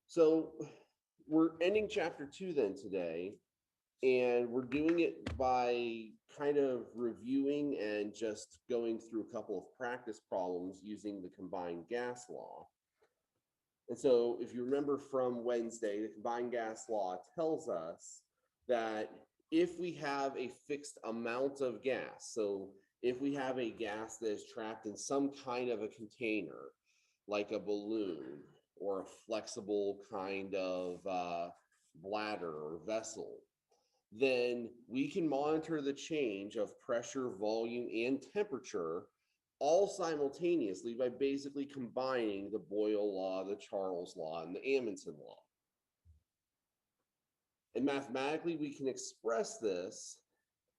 So we're ending chapter 2 then today, and we're doing it by kind of reviewing and just going through a couple of practice problems using the combined gas law. And so if you remember from Wednesday, the combined gas law tells us that if we have a fixed amount of gas, so if we have a gas that is trapped in some kind of a container, like a balloon or a flexible kind of bladder or vessel, then we can monitor the change of pressure, volume, and temperature all simultaneously by basically combining the Boyle law, the Charles law, and the Amundsen law. And mathematically, we can express this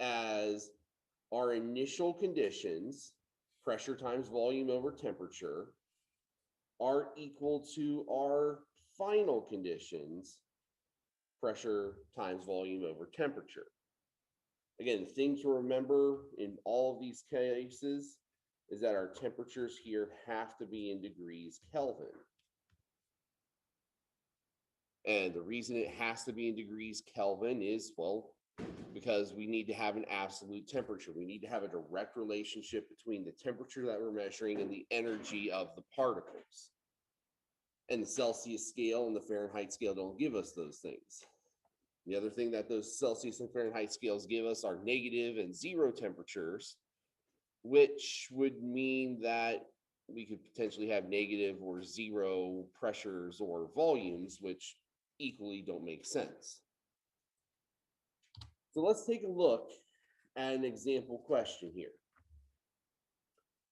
as our initial conditions, pressure times volume over temperature, are equal to our final conditions, pressure times volume over temperature. Again, the thing to remember in all of these cases is that our temperatures here have to be in degrees Kelvin. And the reason it has to be in degrees Kelvin is, well, because we need to have an absolute temperature. We need to have a direct relationship between the temperature that we're measuring and the energy of the particles. And the Celsius scale and the Fahrenheit scale don't give us those things. The other thing that those Celsius and Fahrenheit scales give us are negative and zero temperatures, which would mean that we could potentially have negative or zero pressures or volumes, which equally don't make sense. So let's take a look at an example question here.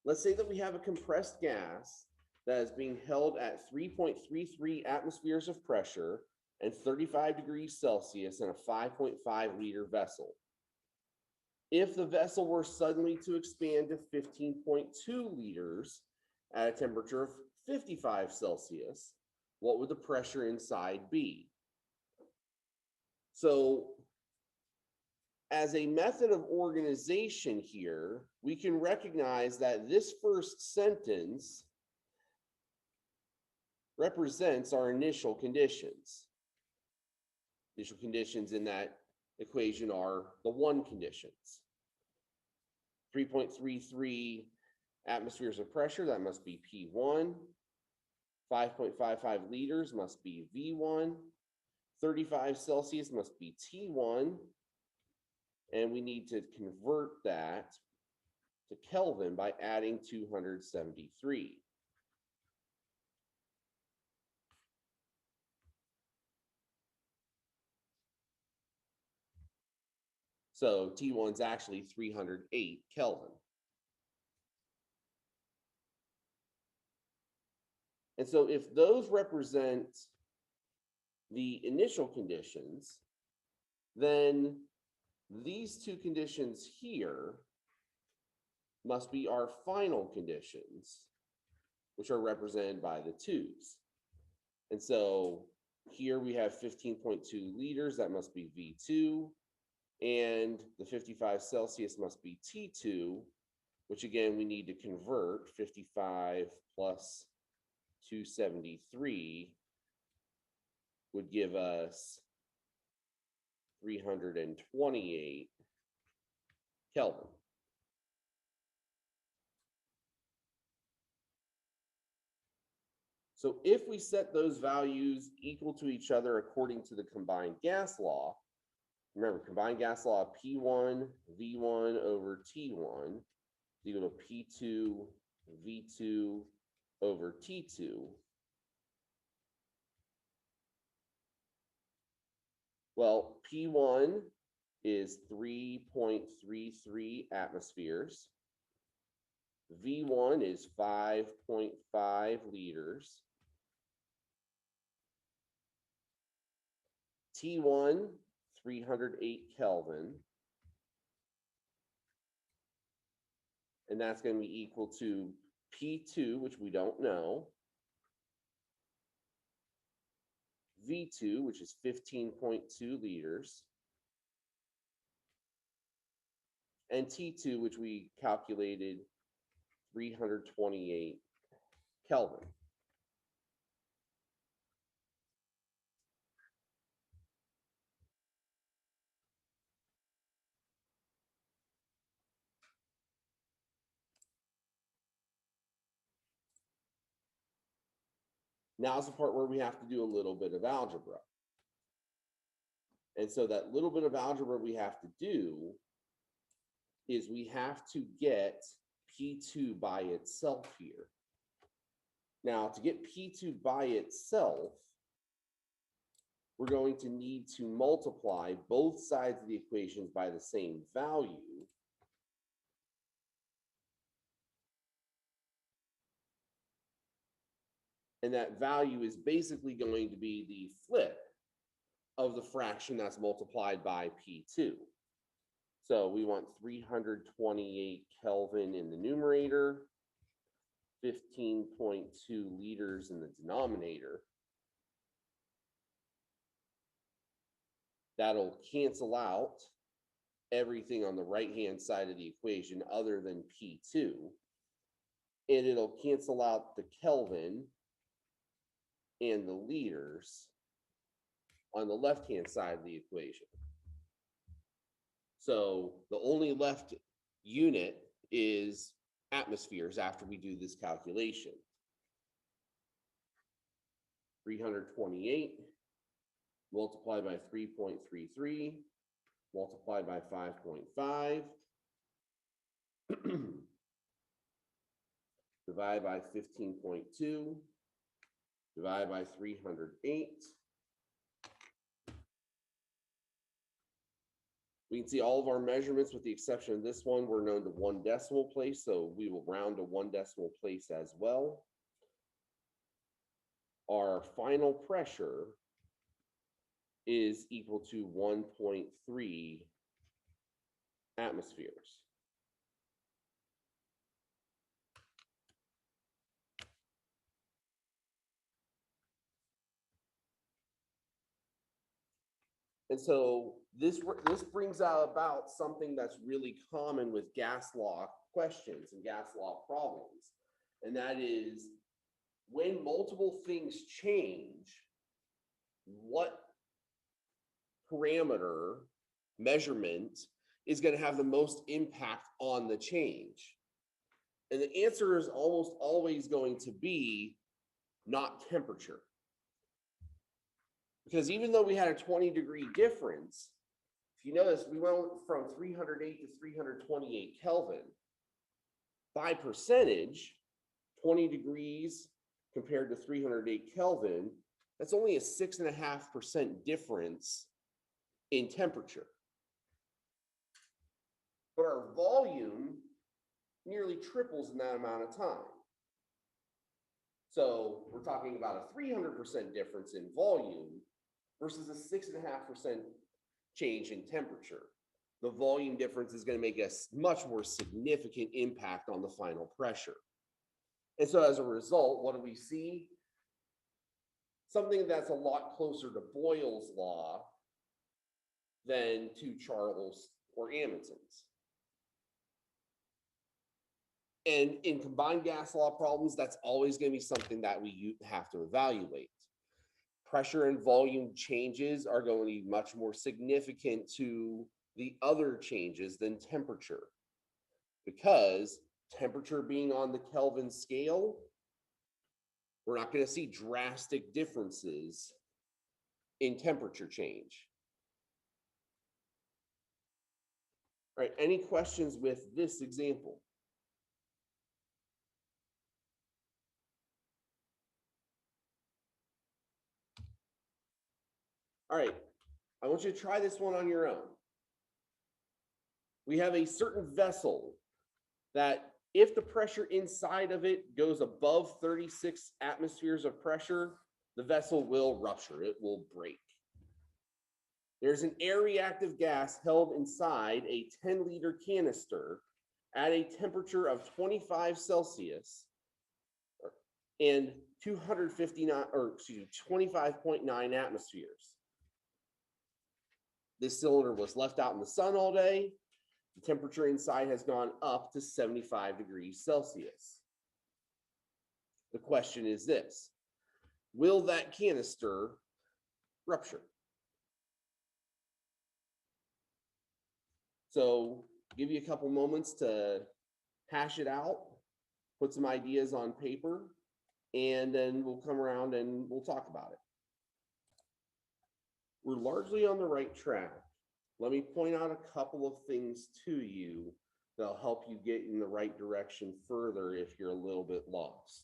Let's say that we have a compressed gas that is being held at 3.33 atmospheres of pressure and 35 degrees Celsius in a 5.5 liter vessel. If the vessel were suddenly to expand to 15.2 liters at a temperature of 55 Celsius, what would the pressure inside be? So, as a method of organization here, we can recognize that this first sentence represents our initial conditions. Initial conditions in that equation are the one conditions. 3.33 atmospheres of pressure, that must be P1. 5.55 liters must be V1. 35 Celsius must be T1. And we need to convert that to Kelvin by adding 273. So T1 is actually 308 Kelvin. And so if those represent the initial conditions, then these two conditions here must be our final conditions, which are represented by the twos. And so here we have 15.2 liters, that must be V2, and the 55 Celsius must be T2, which again, we need to convert 55 plus 273 would give us 328 Kelvin. So if we set those values equal to each other according to the combined gas law, remember, combined gas law, P1 V1 over T1 is equal to P2 V2 over T2. Well, P1 is 3.33 atmospheres. V1 is 5.5 liters. T1, 308 Kelvin. And that's going to be equal to P2, which we don't know, V2, which is 15.2 liters, and T2, which we calculated 328 Kelvin. Now's the part where we have to do a little bit of algebra. And so that little bit of algebra we have to do is we have to get P2 by itself here. Now, to get P2 by itself, we're going to need to multiply both sides of the equations by the same value. And that value is basically going to be the flip of the fraction that's multiplied by P2. So we want 328 Kelvin in the numerator, 15.2 liters in the denominator. That'll cancel out everything on the right-hand side of the equation other than P2. And it'll cancel out the Kelvin and the liters on the left-hand side of the equation. So the only left unit is atmospheres after we do this calculation. 328 multiplied by 3.33 multiplied by 5.5 divided by 15.2 divided by 308. We can see all of our measurements, with the exception of this one, were known to 1 decimal place, so we will round to 1 decimal place as well. Our final pressure is equal to 1.3 atmospheres. And so this brings out about something that's really common with gas law questions and gas law problems. And that is, when multiple things change, what parameter measurement is going to have the most impact on the change? And the answer is almost always going to be not temperature. Because even though we had a 20-degree difference, if you notice, we went from 308 to 328 Kelvin. By percentage, 20 degrees compared to 308 Kelvin, that's only a 6.5% difference in temperature. But our volume nearly triples in that amount of time. So we're talking about a 300% difference in volume versus a 6.5% change in temperature. The volume difference is going to make a much more significant impact on the final pressure. And so as a result, what do we see? Something that's a lot closer to Boyle's law than to Charles or Amundsen's. And in combined gas law problems, that's always going to be something that we have to evaluate. Pressure and volume changes are going to be much more significant to the other changes than temperature, because temperature being on the Kelvin scale, we're not going to see drastic differences in temperature change. All right, any questions with this example? All right, I want you to try this one on your own. We have a certain vessel that if the pressure inside of it goes above 36 atmospheres of pressure, the vessel will rupture, it will break. There's an air reactive gas held inside a 10-liter canister at a temperature of 25 Celsius and 25.9 atmospheres. This cylinder was left out in the sun all day. The temperature inside has gone up to 75 degrees Celsius. The question is this: will that canister rupture? So give you a couple moments to hash it out, put some ideas on paper. and then we'll come around and we'll talk about it. We're largely on the right track. Let me point out a couple of things to you that'll help you get in the right direction further if you're a little bit lost.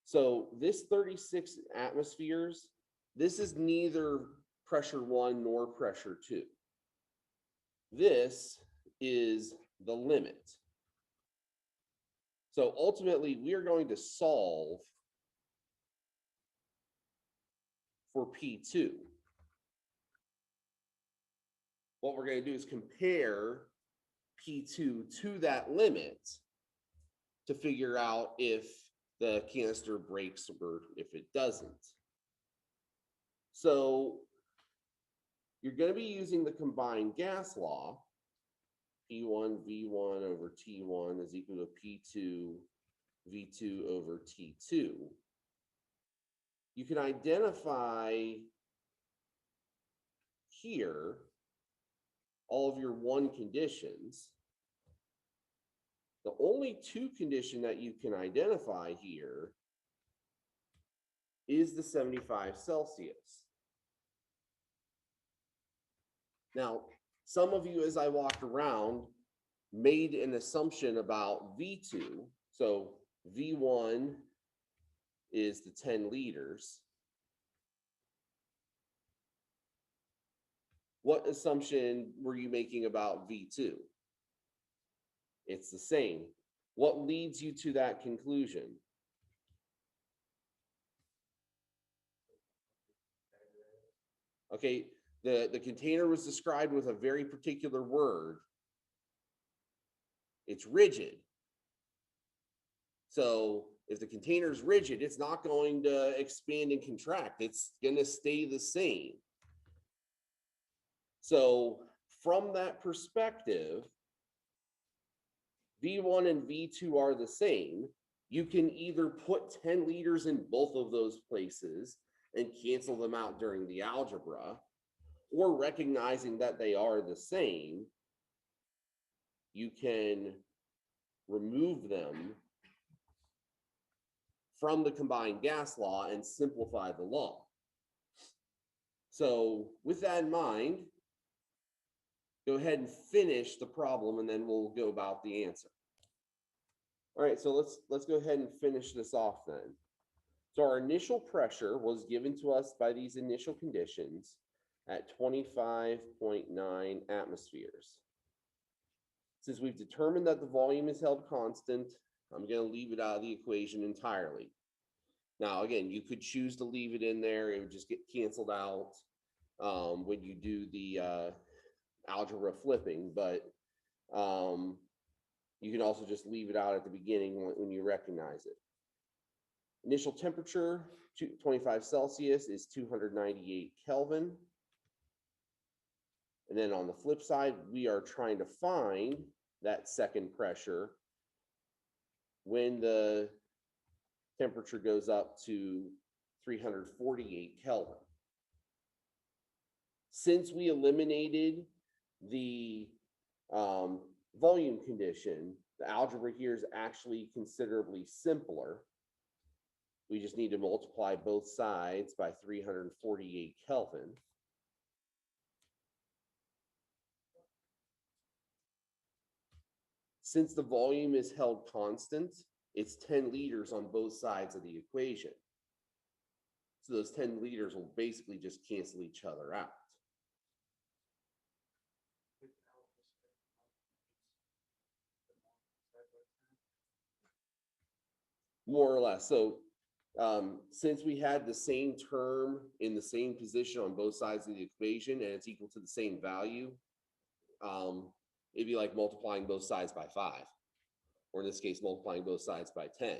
So this 36 atmospheres, this is neither pressure 1 nor pressure 2. This is the limit. So ultimately, we are going to solve for P2. What we're going to do is compare P2 to that limit to figure out if the canister breaks or if it doesn't. So you're going to be using the combined gas law. P1 V1 over T1 is equal to P2 V2 over T2. You can identify here all of your 1 conditions. The only 2 condition that you can identify here is the 75 Celsius. Now, some of you, as I walked around, made an assumption about V2. So V1 is the 10 liters. What assumption were you making about V2? It's the same. What leads you to that conclusion? Okay, the container was described with a very particular word. It's rigid. So if the container is rigid, it's not going to expand and contract. It's going to stay the same. So from that perspective, V1 and V2 are the same. You can either put 10 liters in both of those places and cancel them out during the algebra, or recognizing that they are the same, you can remove them from the combined gas law and simplify the law. So with that in mind, go ahead and finish the problem, and then we'll go about the answer. All right, so let's go ahead and finish this off then. So our initial pressure was given to us by these initial conditions at 25.9 atmospheres. Since we've determined that the volume is held constant, I'm going to leave it out of the equation entirely. Now, again, you could choose to leave it in there. It would just get canceled out when you do the algebra flipping, but you can also just leave it out at the beginning when you recognize it. Initial temperature, 25 Celsius, is 298 Kelvin. And then on the flip side, we are trying to find that second pressure when the temperature goes up to 348 Kelvin. Since we eliminated the volume condition, the algebra here is actually considerably simpler. We just need to multiply both sides by 348 Kelvin. Since the volume is held constant, it's 10 liters on both sides of the equation. So those 10 liters will basically just cancel each other out. More or less. So since we had the same term in the same position on both sides of the equation and it's equal to the same value, it'd be like multiplying both sides by 5, or in this case, multiplying both sides by 10.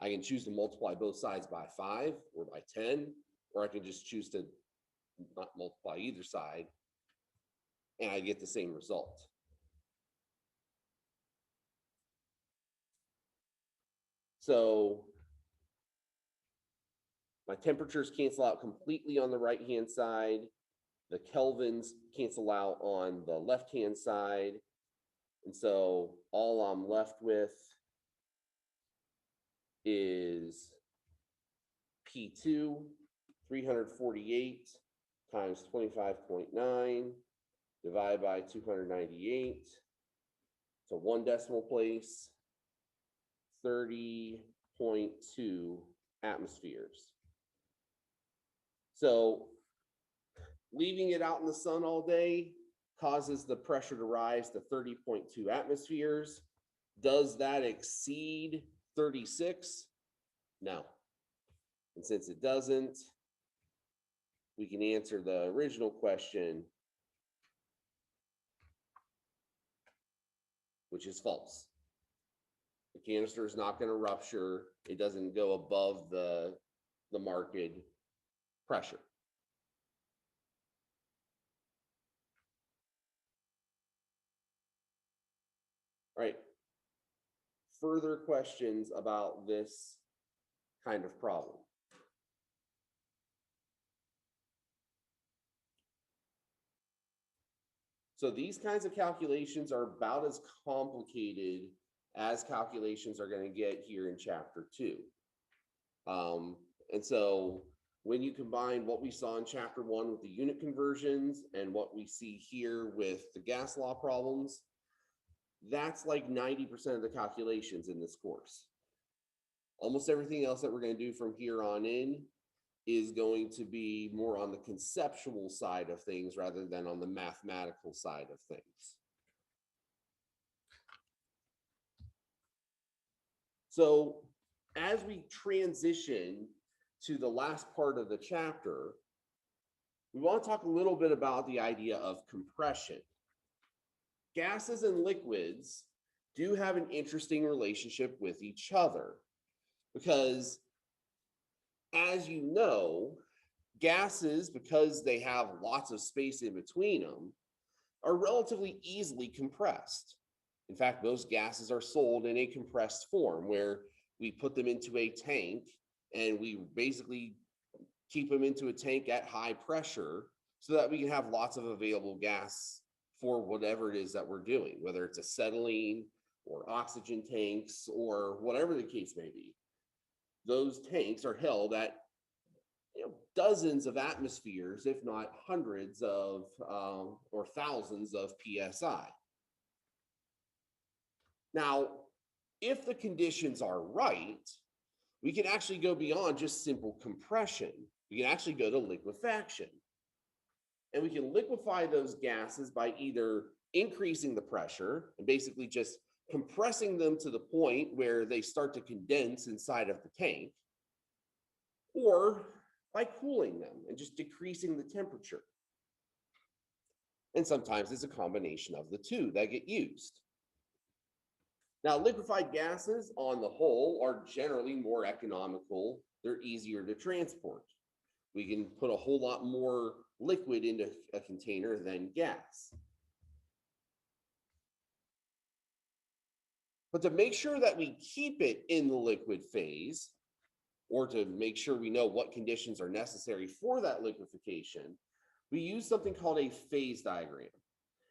I can choose to multiply both sides by 5 or by 10, or I can just choose to not multiply either side, and I get the same result. So my temperatures cancel out completely on the right-hand side. The kelvins cancel out on the left-hand side. And so all I'm left with is P2, 348 times 25.9 divided by 298 to 1 decimal place, 30.2 atmospheres. So leaving it out in the sun all day causes the pressure to rise to 30.2 atmospheres. Does that exceed 36? No. And since it doesn't, we can answer the original question, which is false. The canister is not going to rupture. It doesn't go above the marked pressure. All right. Further questions about this kind of problem? So these kinds of calculations are about as complicated as calculations are going to get here in chapter 2. And so when you combine what we saw in chapter 1 with the unit conversions and what we see here with the gas law problems, that's like 90% of the calculations in this course. Almost everything else that we're going to do from here on in is going to be more on the conceptual side of things rather than on the mathematical side of things. So as we transition to the last part of the chapter, we want to talk a little bit about the idea of compression. Gases and liquids do have an interesting relationship with each other because, as you know, gases, because they have lots of space in between them, are relatively easily compressed. In fact, most gases are sold in a compressed form where we put them into a tank and we basically keep them into a tank at high pressure so that we can have lots of available gas for whatever it is that we're doing, whether it's acetylene or oxygen tanks or whatever the case may be. Those tanks are held at dozens of atmospheres, if not hundreds of or thousands of PSI. Now, if the conditions are right, we can actually go beyond just simple compression. We can actually go to liquefaction. And we can liquefy those gases by either increasing the pressure and basically just compressing them to the point where they start to condense inside of the tank, or by cooling them and just decreasing the temperature. And sometimes it's a combination of the two that get used. Now, liquefied gases on the whole are generally more economical. They're easier to transport. We can put a whole lot more liquid into a container than gas. But to make sure that we keep it in the liquid phase, or to make sure we know what conditions are necessary for that liquefaction, we use something called a phase diagram.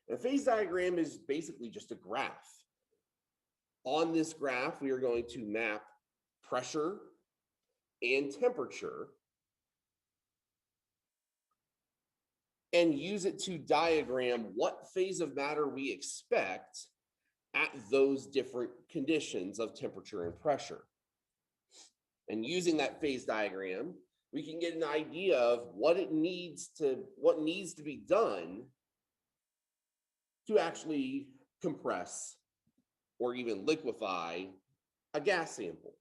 And a phase diagram is basically just a graph. On this graph, we are going to map pressure and temperature and use it to diagram what phase of matter we expect at those different conditions of temperature and pressure. And using that phase diagram, we can get an idea of what needs to be done to actually compress or even liquefy a gas sample.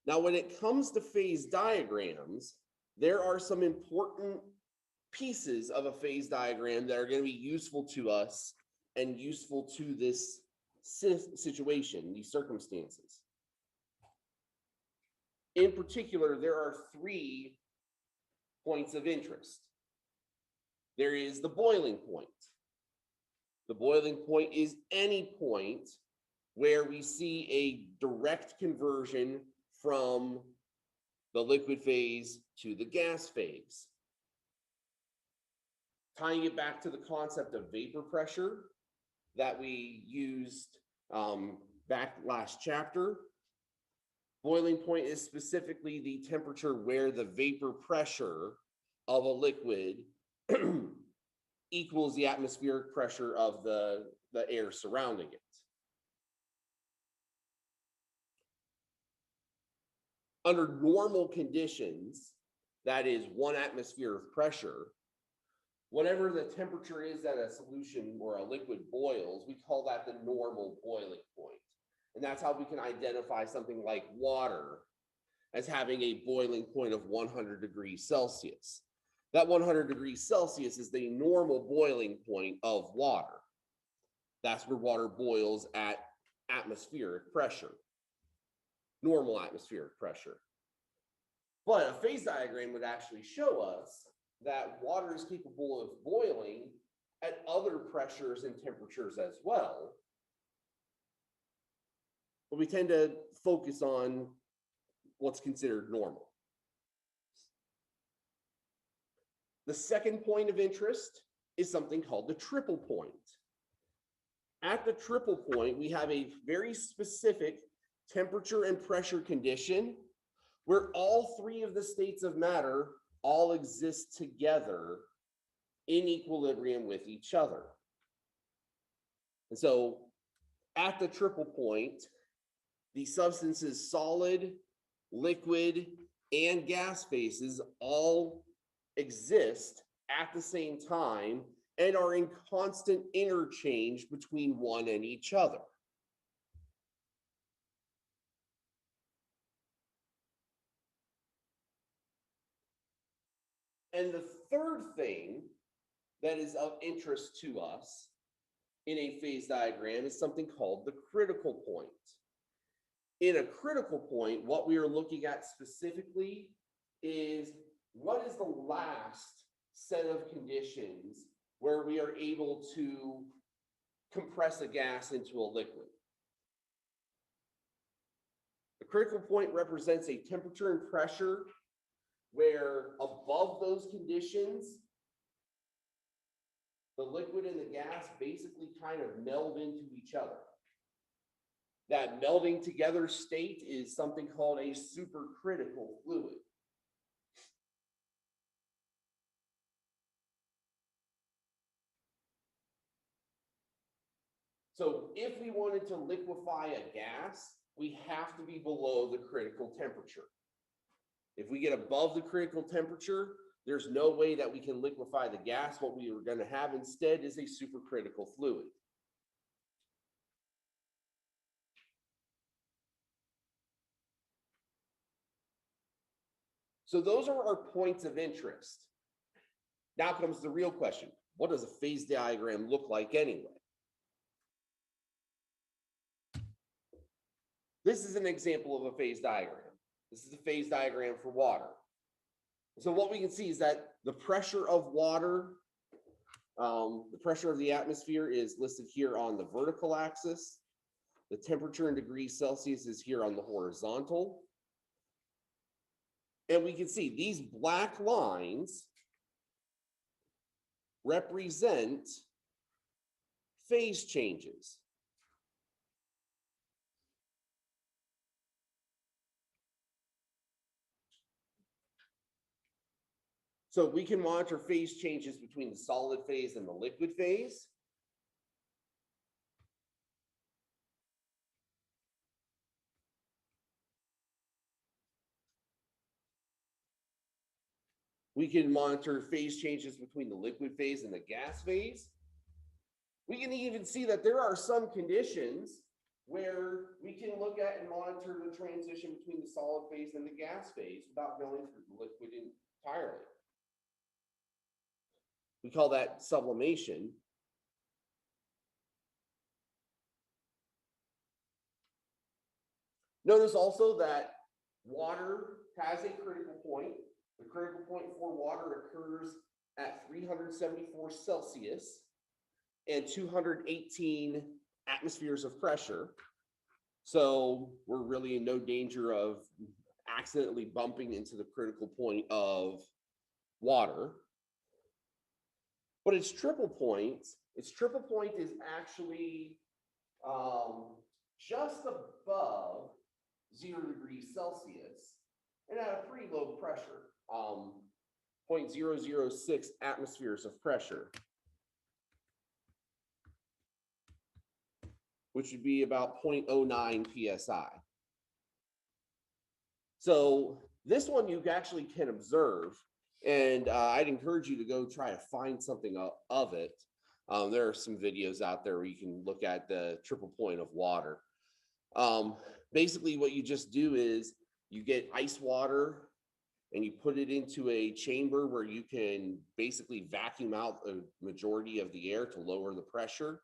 Now, when it comes to phase diagrams, there are some important pieces of a phase diagram that are going to be useful to us and useful to this situation, these circumstances. In particular, there are 3 points of interest. There is the boiling point. The boiling point is any point where we see a direct conversion from the liquid phase to the gas phase. tying it back to the concept of vapor pressure that we used back last chapter, boiling point is specifically the temperature where the vapor pressure of a liquid equals the atmospheric pressure of the air surrounding it. Under normal conditions, that is 1 atmosphere of pressure, whatever the temperature is that a solution or a liquid boils, we call that the normal boiling point. And that's how we can identify something like water as having a boiling point of 100 degrees Celsius. That 100 degrees Celsius is the normal boiling point of water. That's where water boils at atmospheric pressure, normal atmospheric pressure. But a phase diagram would actually show us that water is capable of boiling at other pressures and temperatures as well. But we tend to focus on what's considered normal. The second point of interest is something called the triple point. At the triple point, we have a very specific temperature and pressure condition where all 3 of the states of matter all exist together in equilibrium with each other. And so at the triple point, the substances solid, liquid, and gas phases all exist at the same time and are in constant interchange between one and each other. And the third thing that is of interest to us in a phase diagram is something called the critical point. In a critical point, what we are looking at specifically is what is the last set of conditions where we are able to compress a gas into a liquid. The critical point represents a temperature and pressure where above those conditions, the liquid and the gas basically kind of meld into each other. That melding together state is something called a supercritical fluid. So if we wanted to liquefy a gas, we have to be below the critical temperature. If we get above the critical temperature, there's no way that we can liquefy the gas. What we are going to have instead is a supercritical fluid. So those are our points of interest. Now comes the real question. What does a phase diagram look like anyway? This is an example of a phase diagram. This is a phase diagram for water. So what we can see is that the pressure of water, the pressure of the atmosphere is listed here on the vertical axis. The temperature in degrees Celsius is here on the horizontal. And we can see these black lines represent phase changes. So we can monitor phase changes between the solid phase and the liquid phase. We can monitor phase changes between the liquid phase and the gas phase. We can even see that there are some conditions where we can look at and monitor the transition between the solid phase and the gas phase without going through the liquid entirely. We call that sublimation. Notice also that water has a critical point. The critical point for water occurs at 374 Celsius and 218 atmospheres of pressure. So we're really in no danger of accidentally bumping into the critical point of water. But its triple point is actually just above 0 degrees Celsius and at a pretty low pressure, 0.006 atmospheres of pressure, which would be about 0.09 psi. So this one you actually can observe, and I'd encourage you to go try to find something of it. There are some videos out there where you can look at the triple point of water. Basically, what you just do is you get ice water and you put it into a chamber where you can basically vacuum out the majority of the air to lower the pressure.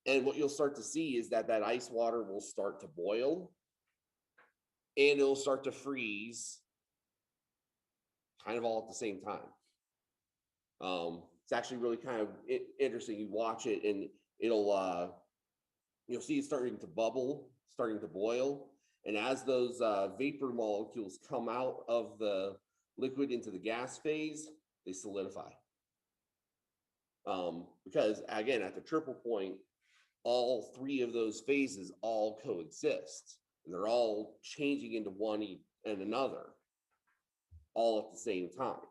And what you'll start to see is that that ice water will start to boil and it'll start to freeze kind of all at the same time. It's actually really kind of interesting. You watch it and it'll, you'll see it starting to bubble, starting to boil. And as those vapor molecules come out of the liquid into the gas phase, they solidify. Because again, at the triple point, all three of those phases all coexist. And they're all changing into one and another, all at the same time.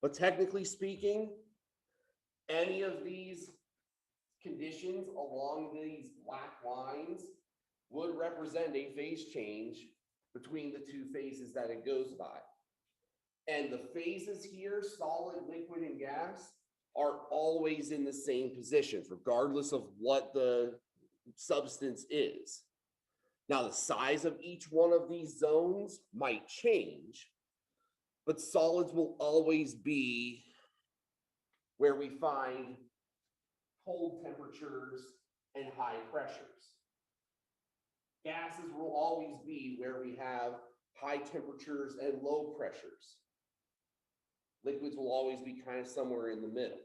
But technically speaking, any of these conditions along these black lines would represent a phase change between the two phases that it goes by. And the phases here, solid, liquid, and gas, are always in the same positions, regardless of what the substance is. Now, the size of each one of these zones might change, but solids will always be where we find cold temperatures and high pressures. Gases will always be where we have high temperatures and low pressures. Liquids will always be kind of somewhere in the middle.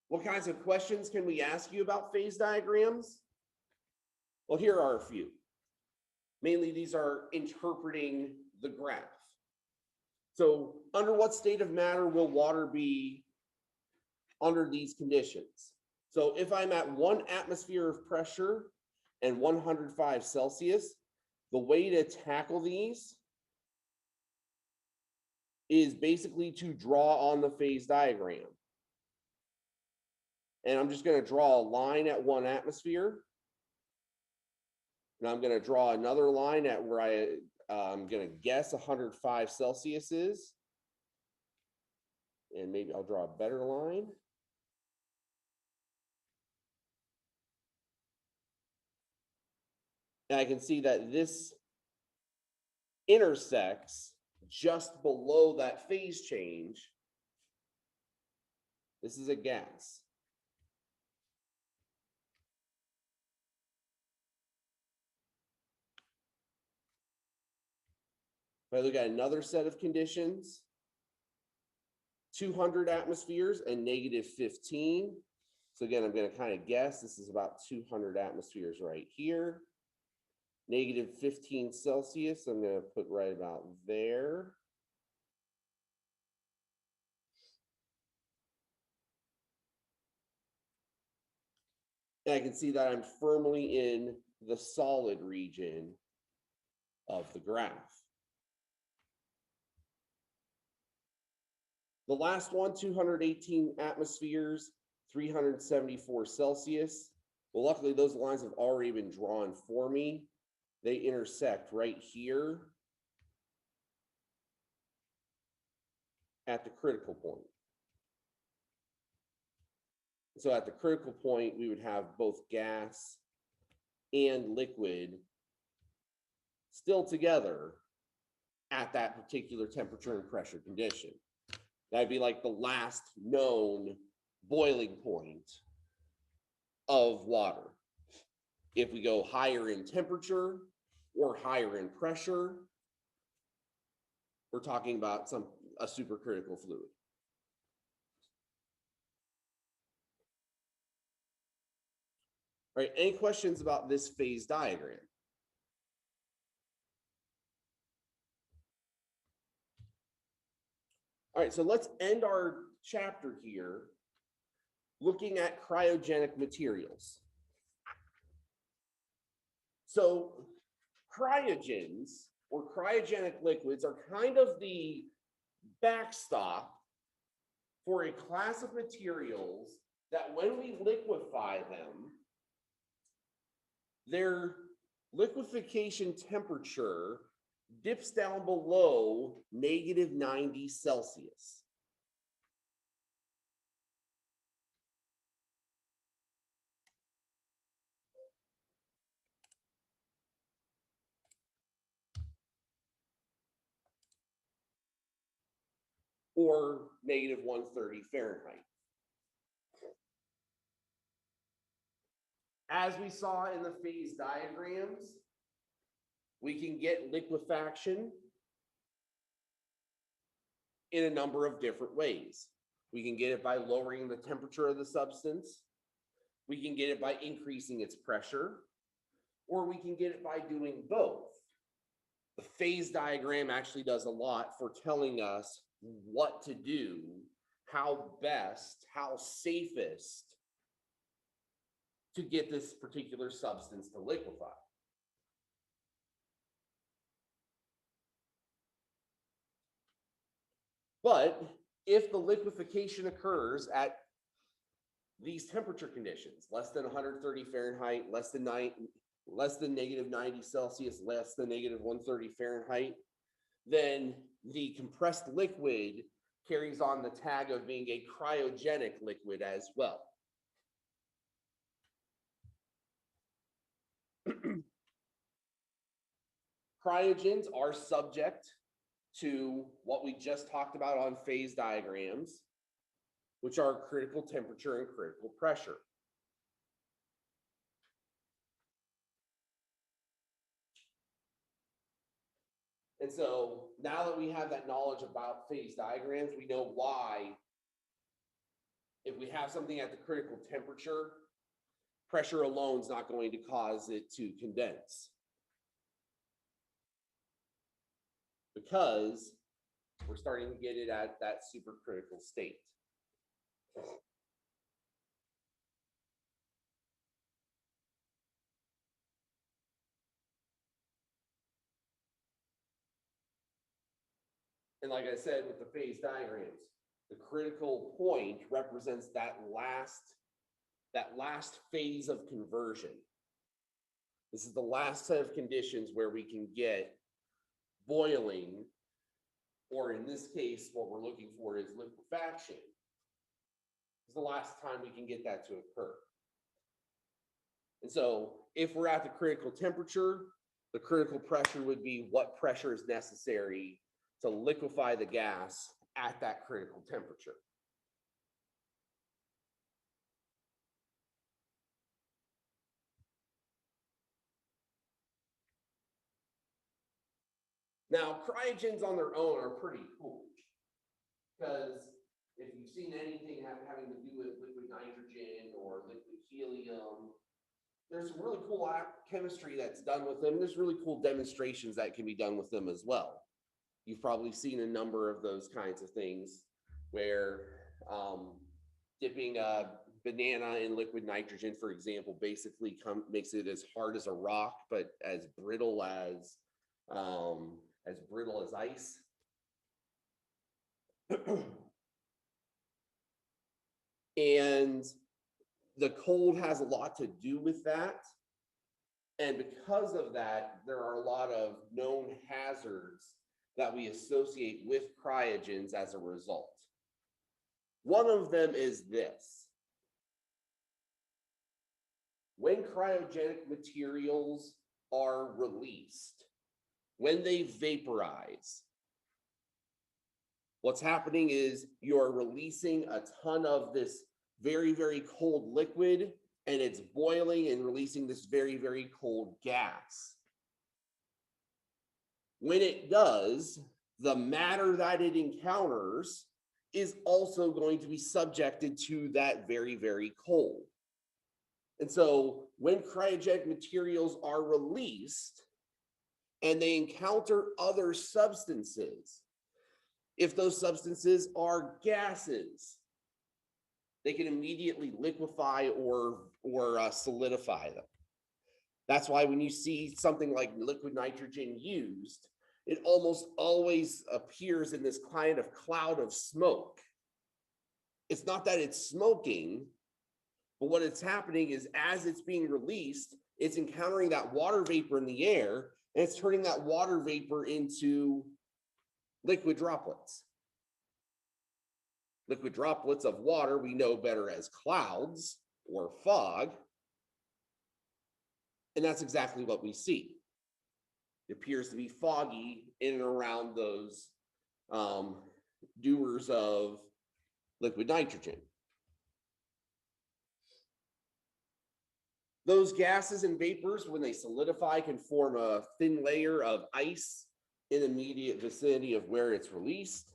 What kinds of questions can we ask you about phase diagrams? Well, here are a few. Mainly, these are interpreting the graph. So, under what state of matter will water be under these conditions? So, if I'm at 1 atmosphere of pressure and 105 Celsius, the way to tackle these is basically to draw on the phase diagram. And I'm just going to draw a line at 1 atmosphere. And I'm going to draw another line at where I'm going to guess 105 Celsius is. And maybe I'll draw a better line. And I can see that this intersects just below that phase change. This is a gas. If I look at another set of conditions, 200 atmospheres and -15. So again, I'm going to kind of guess this is about 200 atmospheres right here. -15 Celsius, I'm going to put right about there. And I can see that I'm firmly in the solid region of the graph. The last one, 218 atmospheres, 374 Celsius. Well, luckily those lines have already been drawn for me. They intersect right here at the critical point. So at the critical point, we would have both gas and liquid still together at that particular temperature and pressure condition. That'd be like the last known boiling point of water. If we go higher in temperature or higher in pressure, we're talking about a supercritical fluid. All right, any questions about this phase diagram? All right, so let's end our chapter here looking at cryogenic materials. So cryogens or cryogenic liquids are kind of the backstop for a class of materials that when we liquefy them, their liquefaction temperature dips down below -90 Celsius. Or -130 Fahrenheit. As we saw in the phase diagrams, we can get liquefaction in a number of different ways. We can get it by lowering the temperature of the substance. We can get it by increasing its pressure, or we can get it by doing both. The phase diagram actually does a lot for telling us what to do, how best, how safest to get this particular substance to liquefy. But if the liquefaction occurs at these temperature conditions, less than 130 Fahrenheit, less than -90 Celsius, less than -130 Fahrenheit, then the compressed liquid carries on the tag of being a cryogenic liquid as well. Cryogens are subject to what we just talked about on phase diagrams, which are critical temperature and critical pressure. And so now that we have that knowledge about phase diagrams, we know why, if we have something at the critical temperature, pressure alone is not going to cause it to condense. Because we're starting to get it at that supercritical state. And like I said, with the phase diagrams, the critical point represents that last phase of conversion. This is the last set of conditions where we can get boiling, or in this case, what we're looking for is liquefaction. This is the last time we can get that to occur. And so if we're at the critical temperature, the critical pressure would be what pressure is necessary to liquefy the gas at that critical temperature. Now, cryogens on their own are pretty cool, because if you've seen anything having to do with liquid nitrogen or liquid helium, there's some really cool chemistry that's done with them. There's really cool demonstrations that can be done with them as well. You've probably seen a number of those kinds of things where dipping a banana in liquid nitrogen, for example, basically makes it as hard as a rock, but as brittle as ice. And the cold has a lot to do with that. And because of that, there are a lot of known hazards that we associate with cryogens as a result. One of them is this. When cryogenic materials are released, when they vaporize, what's happening is you're releasing a ton of this very, very cold liquid, and it's boiling and releasing this very, very cold gas. When it does, the matter that it encounters is also going to be subjected to that very, very cold. And so when cryogenic materials are released and they encounter other substances, If those substances are gases, they can immediately liquefy or solidify them. That's why when you see something like liquid nitrogen used, it almost always appears in this kind of cloud of smoke. It's not that it's smoking, but what it's happening is as it's being released, it's encountering that water vapor in the air, and it's turning that water vapor into liquid droplets. Liquid droplets of water we know better as clouds or fog. And that's exactly what we see. It appears to be foggy in and around those dewars of liquid nitrogen. Those gases and vapors, when they solidify, can form a thin layer of ice in the immediate vicinity of where it's released.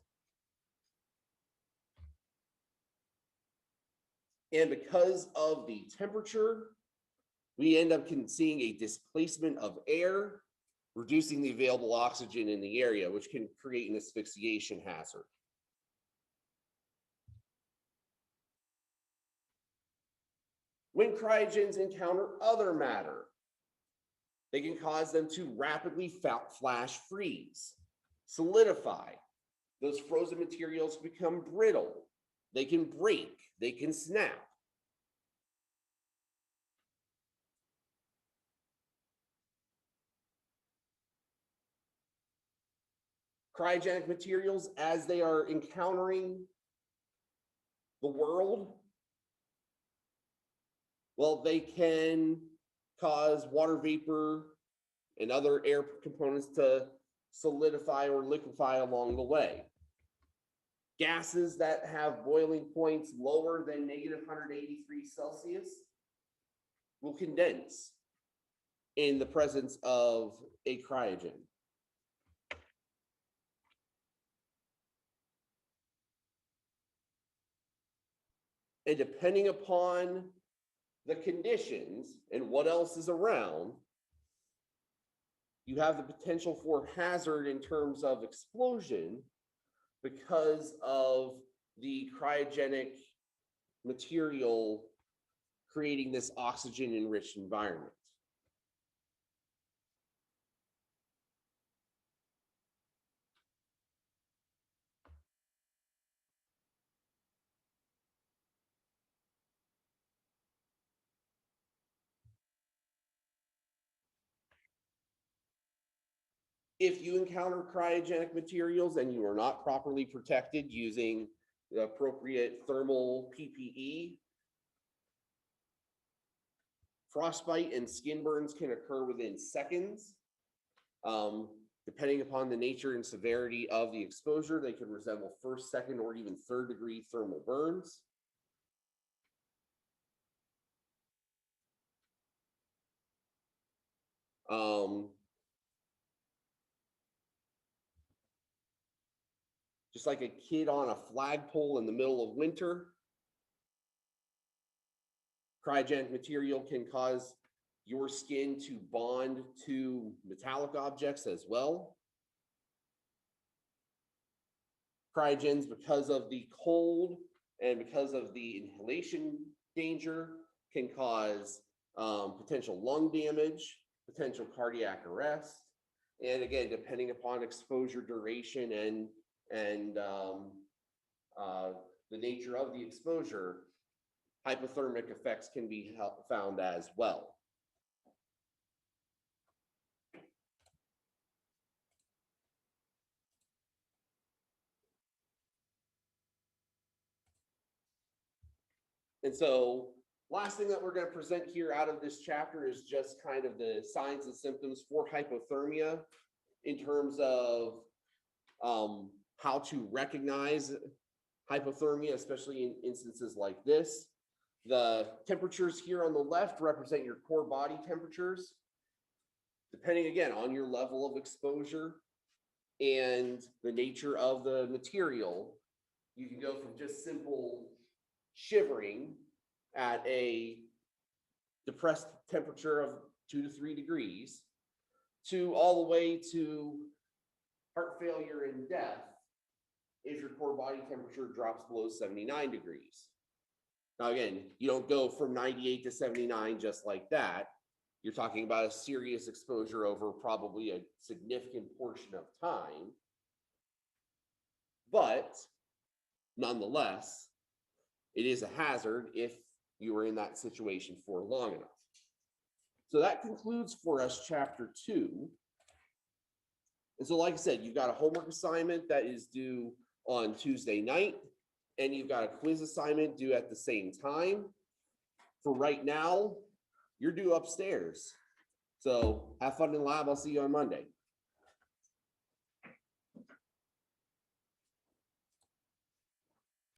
And because of the temperature, we end up seeing a displacement of air, reducing the available oxygen in the area, which can create an asphyxiation hazard. When cryogens encounter other matter, they can cause them to rapidly flash freeze, solidify. Those frozen materials become brittle. They can break, they can snap. Cryogenic materials, as they are encountering the world, well, they can cause water vapor and other air components to solidify or liquefy along the way. Gases that have boiling points lower than -183 Celsius will condense in the presence of a cryogen. And depending upon the conditions and what else is around, you have the potential for hazard in terms of explosion because of the cryogenic material creating this oxygen-enriched environment. If you encounter cryogenic materials and you are not properly protected using the appropriate thermal PPE, frostbite and skin burns can occur within seconds. Depending upon the nature and severity of the exposure, they can resemble first, second, or even third-degree thermal burns. Just like a kid on a flagpole in the middle of winter, cryogenic material can cause your skin to bond to metallic objects as well. Cryogens, because of the cold and because of the inhalation danger, can cause potential lung damage, potential cardiac arrest, and again, depending upon exposure duration and the nature of the exposure, hypothermic effects can be found as well. And so last thing that we're going to present here out of this chapter is just kind of the signs and symptoms for hypothermia in terms of how to recognize hypothermia, especially in instances like this. The temperatures here on the left represent your core body temperatures, depending again on your level of exposure and the nature of the material. You can go from just simple shivering at a depressed temperature of 2 to 3 degrees to all the way to heart failure and death if your core body temperature drops below 79 degrees. Now, again, you don't go from 98 to 79 just like that. You're talking about a serious exposure over probably a significant portion of time. But nonetheless, it is a hazard if you are in that situation for long enough. So that concludes for us chapter 2. And so, like I said, you've got a homework assignment that is due on Tuesday night, and you've got a quiz assignment due at the same time. For right now, you're due upstairs. So have fun in lab. I'll see you on Monday.